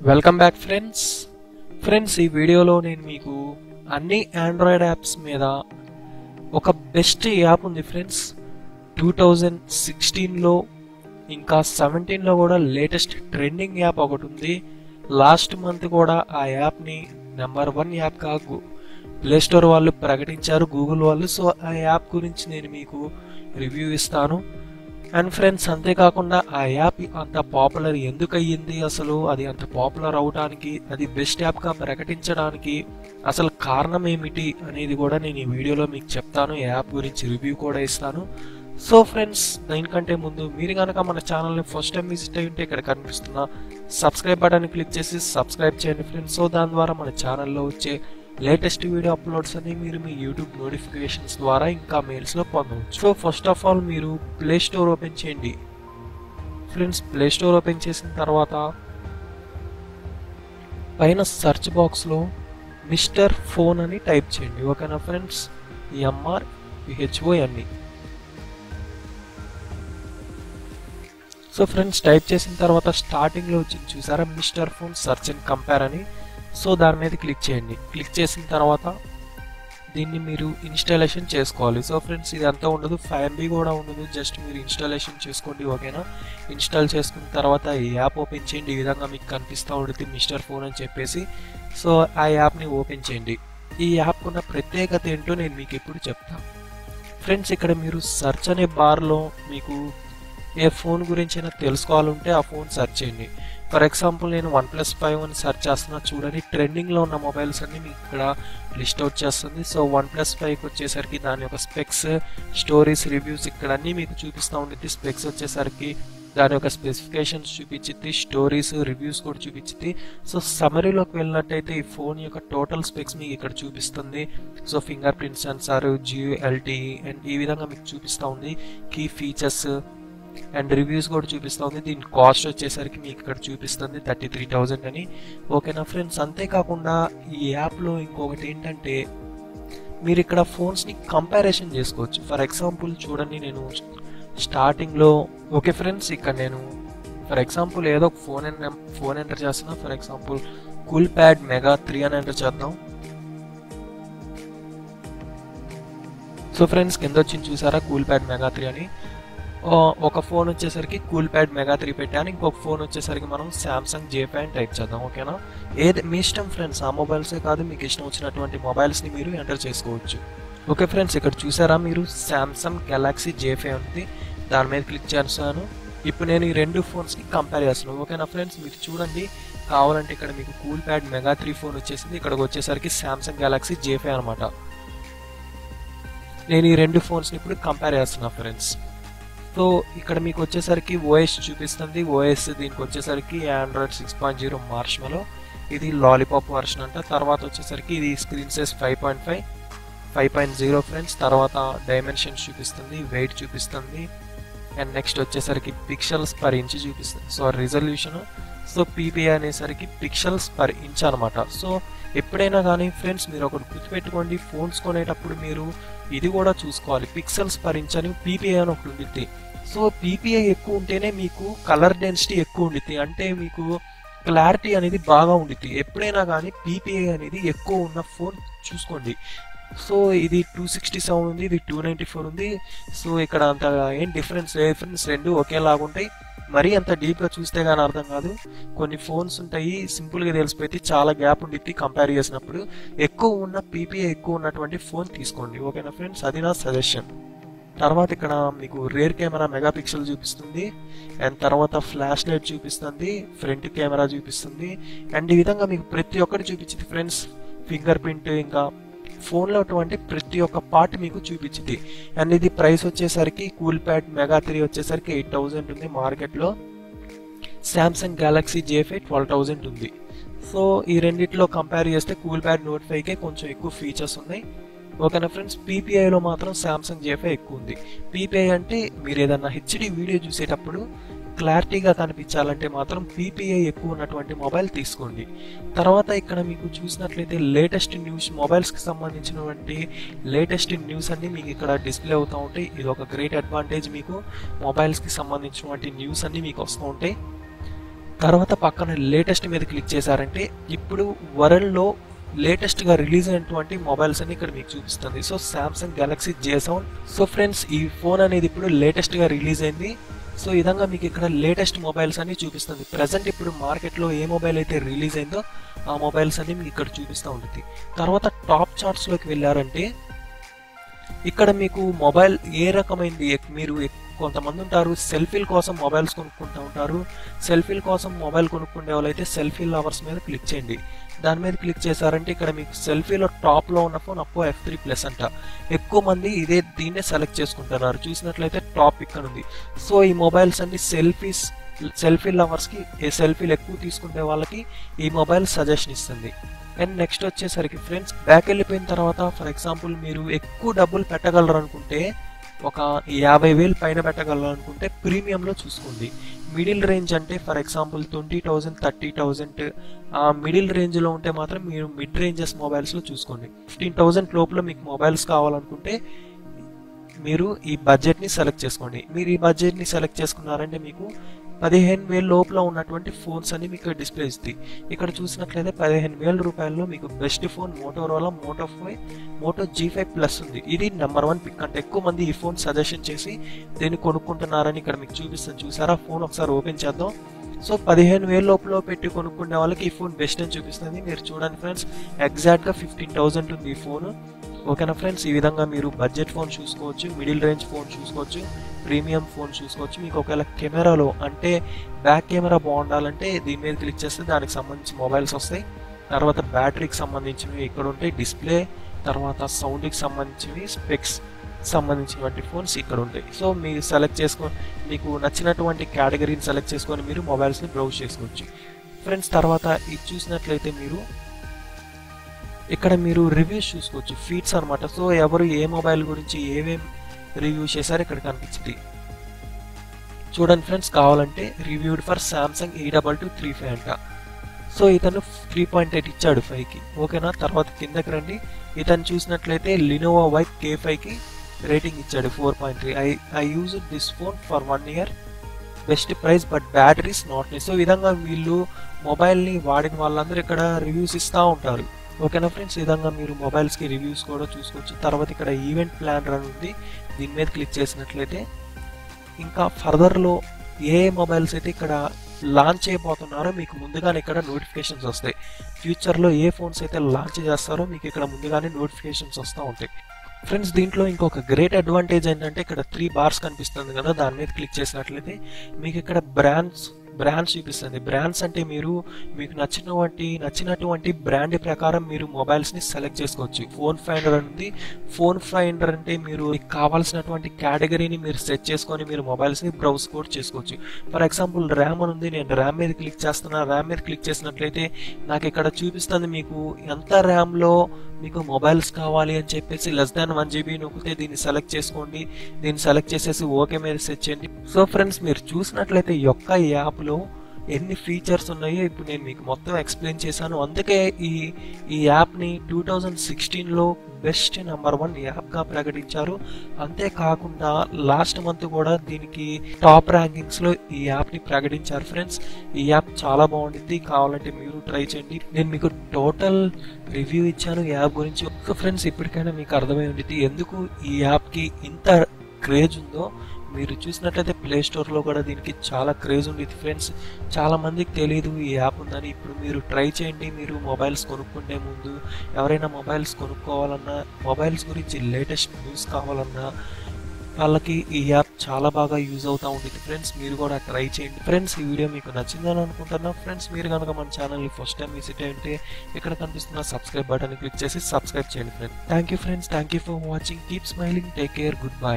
Welcome back friends ఈ వీడియోలో నేను మీకు అన్ని ఆండ్రాయిడ్ యాప్స్ మీద ఒక బెస్ట్ యాప్ ఉంది ఫ్రెండ్స్. 2016లో ఇంకా 17లో కూడా లేటెస్ట్ ట్రెండింగ్ యాప్ ఒకటి ఉంది. లాస్ట్ మంత్ కూడా ఆ యాప్ని నెంబర్ 1 యాప్గా ప్లే స్టోర్ వాళ్ళు ప్రకటించారు, గూగుల్ వాళ్ళు. సో ఆ యాప్ గురించి నేను మీకు రివ్యూ ఇస్తాను. అండ్ ఫ్రెండ్స్, అంతేకాకుండా ఆ యాప్ అంత పాపులర్ ఎందుకు అయ్యింది, అసలు అది అంత పాపులర్ అవడానికి, అది బెస్ట్ యాప్గా ప్రకటించడానికి అసలు కారణం ఏమిటి అనేది కూడా నేను ఈ వీడియోలో మీకు చెప్తాను. ఈ యాప్ గురించి రివ్యూ కూడా ఇస్తాను. సో ఫ్రెండ్స్, దీనికంటే ముందు మీరు కనుక మన ఛానల్ని ఫస్ట్ టైం విజిట్ అయ్యి ఉంటే ఇక్కడ కనిపిస్తున్న సబ్స్క్రైబ్ బటన్ క్లిక్ చేసి సబ్స్క్రైబ్ చేయండి ఫ్రెండ్స్. సో దాని ద్వారా మన ఛానల్లో వచ్చే లేటెస్ట్ వీడియో అప్లోడ్స్ అన్ని మీరు మీ యూట్యూబ్ నోటిఫికేషన్స్ ద్వారా ఇంకా మెయిల్స్లో పొందవచ్చు. సో ఫస్ట్ ఆఫ్ ఆల్ మీరు ప్లే స్టోర్ ఓపెన్ చేయండి ఫ్రెండ్స్. ప్లే స్టోర్ ఓపెన్ చేసిన తర్వాత పైన సెర్చ్ బాక్స్లో మిస్టర్ ఫోన్ అని టైప్ చేయండి. ఓకేనా friends, MRPHONE. So friends, type చేసిన తర్వాత స్టార్టింగ్లో వచ్చింది చూసారా, mister phone search and compare అని. సో దాని మీద క్లిక్ చేయండి. క్లిక్ చేసిన తర్వాత దీన్ని మీరు ఇన్స్టాలేషన్ చేసుకోవాలి. సో ఫ్రెండ్స్, ఇది అంతా ఉండదు, 5 MB కూడా ఉండదు, జస్ట్ మీరు ఇన్స్టాలేషన్ చేసుకోండి. ఓకేనా, ఇన్స్టాల్ చేసుకున్న తర్వాత ఈ యాప్ ఓపెన్ చేయండి. ఈ విధంగా మీకు కనిపిస్తూ ఉంటుంది మిస్టర్ ఫోన్ అని చెప్పేసి. సో ఆ యాప్ని ఓపెన్ చేయండి. ఈ యాప్ ఉన్న ప్రత్యేకత ఏంటో నేను మీకు ఇప్పుడు చెప్తాను ఫ్రెండ్స్. ఇక్కడ మీరు సెర్చ్ అనే బార్లో మీకు ఏ ఫోన్ గురించి అయినా తెలుసుకోవాలంటే ఆ ఫోన్ సెర్చ్ చేయండి. ఫర్ ఎగ్జాంపుల్ నేను OnePlus 5 అని సెర్చ్ చేస్తున్నా చూడండి, ట్రెండింగ్లో ఉన్న మొబైల్స్ అన్ని మీకు ఇక్కడ లిస్ట్ అవుట్ చేస్తుంది. సో OnePlus 5కి వచ్చేసరికి దాని యొక్క స్పెక్స్, స్టోరీస్, రివ్యూస్ ఇక్కడ అన్నీ మీకు చూపిస్తూ ఉంటుంది. స్పెక్స్ వచ్చేసరికి దాని యొక్క స్పెసిఫికేషన్స్ చూపించింది, స్టోరీస్, రివ్యూస్ కూడా చూపించింది. సో సమరీలోకి వెళ్ళినట్టయితే ఈ ఫోన్ యొక్క టోటల్ స్పెక్స్ మీకు ఇక్కడ చూపిస్తుంది. So finger print censor, GLTE and ఈ విధంగా మీకు చూపిస్తూ ఉంది. కీ ఫీచర్స్ అండ్ రివ్యూస్ కూడా చూపిస్తూ ఉంది. దీని కాస్ట్ వచ్చేసరికి మీకు ఇక్కడ చూపిస్తుంది 33,000 అని. ఓకేనా ఫ్రెండ్స్, అంతేకాకుండా ఈ యాప్లో ఇంకొకటి ఏంటంటే మీరు ఇక్కడ ఫోన్స్ని కంపారిజన్ చేసుకోవచ్చు. ఫర్ ఎగ్జాంపుల్ చూడండి, నేను స్టార్టింగ్లో ఓకే ఫ్రెండ్స్, ఇక్కడ నేను ఫర్ ఎగ్జాంపుల్ ఏదో ఒక ఫోన్ ఎంటర్ చేస్తున్నా. ఫర్ ఎగ్జాంపుల్ కూల్ప్యాడ్ మెగా 3 అని ఎంటర్ చేద్దాం. సో ఫ్రెండ్స్, కింద వచ్చింది చూసారా కూల్ప్యాడ్ మెగా 3 అని. ఒక ఫోన్ వచ్చేసరికి కూల్ప్యాడ్ మెగా 3 పెట్టాను, ఇంకొక ఫోన్ వచ్చేసరికి మనం Samsung J5 అని టైప్ చేద్దాం. ఓకేనా, ఏది మీ ఇష్టం ఫ్రెండ్స్, ఆ మొబైల్సే కాదు, మీకు ఇష్టం వచ్చినటువంటి మొబైల్స్ని మీరు ఎంటర్ చేసుకోవచ్చు. ఓకే ఫ్రెండ్స్, ఇక్కడ చూసారా మీరు Samsung Galaxy J5 ఉంది, దాని మీద క్లిక్ చేస్తాను. ఇప్పుడు నేను ఈ రెండు ఫోన్స్ని కంపేర్ చేస్తున్నాను. ఓకేనా ఫ్రెండ్స్, మీరు చూడండి, కావాలంటే ఇక్కడ మీకు కూల్ప్యాడ్ మెగా 3 ఫోన్ వచ్చేసింది, ఇక్కడికి వచ్చేసరికి Samsung Galaxy J5 అనమాట. నేను ఈ రెండు ఫోన్స్ని ఇప్పుడు కంపేర్ చేస్తున్నాను ఫ్రెండ్స్. సో ఇక్కడ మీకు వచ్చేసరికి OS చూపిస్తుంది. OS దీనికి వచ్చేసరికి Android 6.0 మార్ష్మెలో, ఇది లాలీపాప్ వర్షన్ అంట. తర్వాత వచ్చేసరికి ఇది స్క్రీన్ సైజ్ 5.5, 5.0 ఫ్రెండ్స్. తర్వాత డైమెన్షన్స్ చూపిస్తుంది, వెయిట్ చూపిస్తుంది, అండ్ నెక్స్ట్ వచ్చేసరికి పిక్సెల్స్ పర్ ఇంచ్ చూపిస్తుంది. సో రిజల్యూషన్, సో PPI అనేసరికి పిక్సెల్స్ పర్ ఇంచ్ అనమాట. సో ఎప్పుడైనా కానీ ఫ్రెండ్స్ మీరు ఒకటి గుర్తుపెట్టుకోండి, ఫోన్స్ కొనేటప్పుడు మీరు ఇది కూడా చూసుకోవాలి, పిక్సెల్స్ పర్ ఇంచ్ అని PPI అని ఒకటి ఉంటుంది. సో PPI ఎక్కువ ఉంటేనే మీకు కలర్ డెన్సిటీ ఎక్కువ ఉండిద్ది, అంటే మీకు క్లారిటీ అనేది బాగా ఉండిద్ది. ఎప్పుడైనా కానీ PPI అనేది ఎక్కువ ఉన్న ఫోన్ చూసుకోండి. సో ఇది 267 ఉంది, ఇది 294 ఉంది. సో ఇక్కడ అంత ఏం డిఫరెన్స్ రెండు ఒకేలాగా ఉంటాయి. మరీ అంత డీప్గా చూస్తే కానీ అర్థం కాదు. కొన్ని ఫోన్స్ ఉంటాయి సింపుల్గా తెలిసిపోయి చాలా గ్యాప్ ఉండిద్ది కంపేర్ చేసినప్పుడు. ఎక్కువ ఉన్న PPI ఎక్కువ ఉన్నటువంటి ఫోన్ తీసుకోండి. ఓకేనా ఫ్రెండ్స్, అది నా సజెషన్. తర్వాత ఇక్కడ మీకు రేర్ కెమెరా మెగాపిక్సెల్ చూపిస్తుంది, అండ్ తర్వాత ఫ్లాష్ లైట్ చూపిస్తుంది, ఫ్రంట్ కెమెరా చూపిస్తుంది, అండ్ ఈ విధంగా మీకు ప్రతి ఒక్కటి చూపించింది ఫ్రెండ్స్. ఫింగర్ ప్రింట్, ఇంకా ఫోన్లో అటువంటి ప్రతి ఒక్క పార్ట్ మీకు చూపించింది. అండ్ ఇది ప్రైస్ వచ్చేసరికి కూల్ప్యాడ్ మెగా 3 వచ్చేసరికి 8,000 ఉంది మార్కెట్లో. Samsung Galaxy J5 12,000 ఉంది. సో ఈ రెండిట్లో కంపేర్ చేస్తే కూల్ప్యాడ్ Note 5కే కొంచెం ఎక్కువ ఫీచర్స్ ఉన్నాయి. ఓకేనా ఫ్రెండ్స్, PPIలో మాత్రం Samsung J5 ఎక్కువ ఉంది. PPI అంటే మీరు ఏదన్నా HD వీడియో చూసేటప్పుడు క్లారిటీగా కనిపించాలంటే మాత్రం PPI ఎక్కువ ఉన్నటువంటి మొబైల్ తీసుకోండి. తర్వాత ఇక్కడ మీకు చూసినట్లయితే లేటెస్ట్ న్యూస్, మొబైల్స్కి సంబంధించినటువంటి లేటెస్ట్ న్యూస్ అన్ని మీకు ఇక్కడ డిస్ప్లే అవుతూ ఉంటాయి. ఇది ఒక గ్రేట్ అడ్వాంటేజ్, మీకు మొబైల్స్కి సంబంధించినటువంటి న్యూస్ అన్ని మీకు వస్తూ ఉంటాయి. తర్వాత పక్కన లేటెస్ట్ మీద క్లిక్ చేశారంటే ఇప్పుడు వరల్డ్లో లేటెస్ట్గా రిలీజ్ అయినటువంటి మొబైల్స్ అని ఇక్కడ మీకు చూపిస్తుంది. So Samsung Galaxy J7. So friends ఈ ఫోన్ అనేది ఇప్పుడు లేటెస్ట్గా రిలీజ్ అయింది. సో ఈ విధంగా మీకు ఇక్కడ లేటెస్ట్ మొబైల్స్ అన్ని చూపిస్తుంది. ప్రజెంట్ ఇప్పుడు మార్కెట్లో ఏ మొబైల్ అయితే రిలీజ్ అయిందో ఆ మొబైల్స్ అన్ని మీకు ఇక్కడ చూపిస్తూ ఉంటుంది. తర్వాత టాప్ చార్ట్స్లోకి వెళ్ళారంటే ఇక్కడ మీకు మొబైల్ ఏ రకమైంది, మీరు కొంతమంది ఉంటారు సెల్ఫీల కోసం మొబైల్స్ కొనుక్కుంటూ ఉంటారు. సెల్ఫీల కోసం మొబైల్ కొనుక్కునే వాళ్ళైతే సెల్ఫీ లవర్స్ మీద క్లిక్ చేయండి. దాని మీద క్లిక్ చేశారంటే ఇక్కడ మీకు సెల్ఫీలో టాప్లో ఉన్న ఫోన్ అప్పో F3+ అంట. ఎక్కువ మంది దీన్నే సెలెక్ట్ చేసుకుంటున్నారు. చూసినట్లయితే టాప్ ఇక్కడ ఉంది. సో ఈ మొబైల్స్ అన్ని సెల్ఫీ లవర్స్కి, ఏ సెల్ఫీలు ఎక్కువ తీసుకునే వాళ్ళకి ఈ మొబైల్ సజెషన్ ఇస్తుంది. అండ్ నెక్స్ట్ వచ్చేసరికి ఫ్రెండ్స్ బ్యాక్ వెళ్ళిపోయిన తర్వాత ఫర్ ఎగ్జాంపుల్ మీరు ఎక్కువ డబ్బులు పెట్టగలరు అనుకుంటే, ఒక 50,000 పైన పెట్టగలరు అనుకుంటే ప్రీమియంలో చూసుకోండి. మిడిల్ రేంజ్ అంటే ఫర్ ఎగ్జాంపుల్ 20,000 30,000 ఆ మిడిల్ రేంజ్లో ఉంటే మాత్రం మీరు మిడ్ రేంజెస్ మొబైల్స్లో చూసుకోండి. 15,000 లోపల మీకు మొబైల్స్ కావాలనుకుంటే మీరు ఈ బడ్జెట్ని సెలెక్ట్ చేసుకోండి. మీరు ఈ బడ్జెట్ని సెలెక్ట్ చేసుకున్నారంటే మీకు 15,000 లోపల ఉన్నటువంటి ఫోన్స్ అన్ని మీకు డిస్ప్లే ఇస్తాయి. ఇక్కడ చూసినట్లయితే 15,000 రూపాయల్లో మీకు best phone Motorola Moto G5+ ఉంది. ఇది నెంబర్ 1 పిక్. అంటే ఎక్కువ మంది ఈ ఫోన్ సజెషన్ చేసి దీన్ని కొనుక్కుంటున్నారని ఇక్కడ మీకు చూపిస్తాను. చూసారా ఫోన్ ఒకసారి ఓపెన్ చేద్దాం. సో 15,000 లోపల పెట్టి కొనుక్కునే వాళ్ళకి ఈ ఫోన్ బెస్ట్ అని చూపిస్తుంది. మీరు చూడండి ఫ్రెండ్స్, ఎగ్జాక్ట్గా 15,000 ఉంది ఈ ఫోన్. ఓకేనా ఫ్రెండ్స్, ఈ విధంగా మీరు బడ్జెట్ ఫోన్ చూసుకోవచ్చు, మిడిల్ రేంజ్ ఫోన్ చూసుకోవచ్చు, ప్రీమియం ఫోన్ చూసుకోవచ్చు. మీకు ఒకవేళ కెమెరాలో అంటే బ్యాక్ కెమెరా బాగుండాలంటే దీని మీద క్లిక్ చేస్తే దానికి సంబంధించి మొబైల్స్ వస్తాయి. తర్వాత బ్యాటరీకి సంబంధించినవి ఇక్కడ ఉంటాయి, డిస్ప్లే, తర్వాత సౌండ్కి సంబంధించినవి, స్పెక్స్ సంబంధించినటువంటి ఫోన్స్ ఇక్కడ ఉంటాయి. సో మీరు సెలెక్ట్ చేసుకొని మీకు నచ్చినటువంటి కేటగిరీని సెలెక్ట్ చేసుకొని మీరు మొబైల్స్ని బ్రౌజ్ చేసుకోవచ్చు ఫ్రెండ్స్. తర్వాత ఇది చూసినట్లయితే ఇక్కడ మీరు రివ్యూస్ చూసుకోవచ్చు, ఫీడ్స్ అనమాట. సో ఎవరు ఏ మొబైల్ గురించి ఏమేమి రివ్యూ చేశారు ఇక్కడ కనిపించింది. చూడండి ఫ్రెండ్స్, కావాలంటే రివ్యూడ్ ఫర్ సామ్సంగ్ E2235 అంట. సో ఇతను 3.8 ఇచ్చాడు 5కి. ఓకేనా, తర్వాత కిందకి రండి. ఇతను చూసినట్లయితే లినోవో వైప్ K5కి రేటింగ్ ఇచ్చాడు 4.3. I use this phone for 1 year, best price but batteries not nice. So ఈ విధంగా వీళ్ళు మొబైల్ని వాడిన వాళ్ళందరూ ఇక్కడ రివ్యూస్ ఇస్తూ ఉంటారు. ఓకేనా ఫ్రెండ్స్, ఈ విధంగా మీరు మొబైల్స్కి రివ్యూస్ కూడా చూసుకోవచ్చు. తర్వాత ఇక్కడ ఈవెంట్ ప్లానర్ అని ఉంది, దీని మీద క్లిక్ చేసినట్లయితే ఇంకా ఫర్దర్లో ఏ మొబైల్స్ అయితే ఇక్కడ లాంచ్ అయిపోతున్నారో మీకు ముందుగానే ఇక్కడ నోటిఫికేషన్స్ వస్తాయి. ఫ్యూచర్లో ఏ ఫోన్స్ అయితే లాంచ్ చేస్తారో మీకు ఇక్కడ ముందుగానే నోటిఫికేషన్స్ వస్తూ ఉంటాయి ఫ్రెండ్స్. దీంట్లో ఇంకొక గ్రేట్ అడ్వాంటేజ్ ఏంటంటే ఇక్కడ 3 బార్స్ కనిపిస్తుంది కదా, దాని మీద క్లిక్ చేసినట్లయితే మీకు ఇక్కడ బ్రాండ్స్ చూపిస్తుంది. బ్రాండ్స్ అంటే మీకు నచ్చినటువంటి బ్రాండ్ ప్రకారం మీరు మొబైల్స్ని సెలెక్ట్ చేసుకోవచ్చు. ఫోన్ ఫైండర్ ఉంది. ఫోన్ ఫైండర్ అంటే మీరు కావాల్సినటువంటి కేటగిరీని మీరు సెట్ చేసుకొని మీరు మొబైల్స్ని బ్రౌజ్ కూడా చేసుకోవచ్చు. ఫర్ ఎగ్జాంపుల్ ర్యామ్ అని ఉంది, నేను ర్యామ్ మీద క్లిక్ చేస్తున్నా. ర్యామ్ మీద క్లిక్ చేసినట్లయితే నాకు ఇక్కడ చూపిస్తుంది మీకు ఎంత ర్యామ్లో మీకు మొబైల్స్ కావాలి అని చెప్పేసి <1GB నొక్కితే దీన్ని సెలెక్ట్ చేసుకోండి. దీన్ని సెలెక్ట్ చేసేసి ఓకే మీద సెట్ చేయండి. సో ఫ్రెండ్స్, మీరు చూసినట్లయితే ఈ యొక్క యాప్లో ఎన్ని ఫీచర్స్ ఉన్నాయో ఇప్పుడు నేను మీకు మొత్తం ఎక్స్ప్లెయిన్ చేశాను. అందుకే ఈ యాప్ని 2016లో బెస్ట్ నెంబర్ 1 యాప్గా ప్రకటించారు. అంతేకాకుండా లాస్ట్ మంత్ కూడా దీనికి టాప్ ర్యాంకింగ్స్లో ఈ యాప్ని ప్రకటించారు ఫ్రెండ్స్. ఈ యాప్ చాలా బాగుంటుంది, కావాలంటే మీరు ట్రై చేయండి. నేను మీకు టోటల్ రివ్యూ ఇచ్చాను ఈ యాప్ గురించి. సో ఫ్రెండ్స్, ఇప్పటికైనా మీకు అర్థమై ఉంటుంది ఎందుకు ఈ యాప్కి ఇంత క్రేజ్ ఉందో. మీరు చూసినట్లయితే ప్లే స్టోర్లో కూడా దీనికి చాలా క్రేజ్ ఉండేది ఫ్రెండ్స్. చాలా మందికి తెలియదు ఈ యాప్ ఉందని. ఇప్పుడు మీరు ట్రై చేయండి. మీరు మొబైల్స్ కొనుక్కుంటే ముందు ఎవరైనా మొబైల్స్ కొనుక్కోవాలన్నా, మొబైల్స్ గురించి లేటెస్ట్ న్యూస్ కావాలన్నా వాళ్ళకి ఈ యాప్ చాలా బాగా యూజ్ అవుతూ ఉంటుంది ఫ్రెండ్స్. మీరు కూడా ట్రై చేయండి ఫ్రెండ్స్. ఈ వీడియో మీకు నచ్చిందని అనుకుంటున్నా ఫ్రెండ్స్. మీరు కనుక మన ఛానల్ని ఫస్ట్ టైం విజిట్ అయితే ఇక్కడ కనిపిస్తున్న సబ్స్క్రైబ్ బటన్ క్లిక్ చేసి సబ్స్క్రైబ్ చేయండి friends. Thank you friends, thank you for watching. Keep smiling, take care, good bye.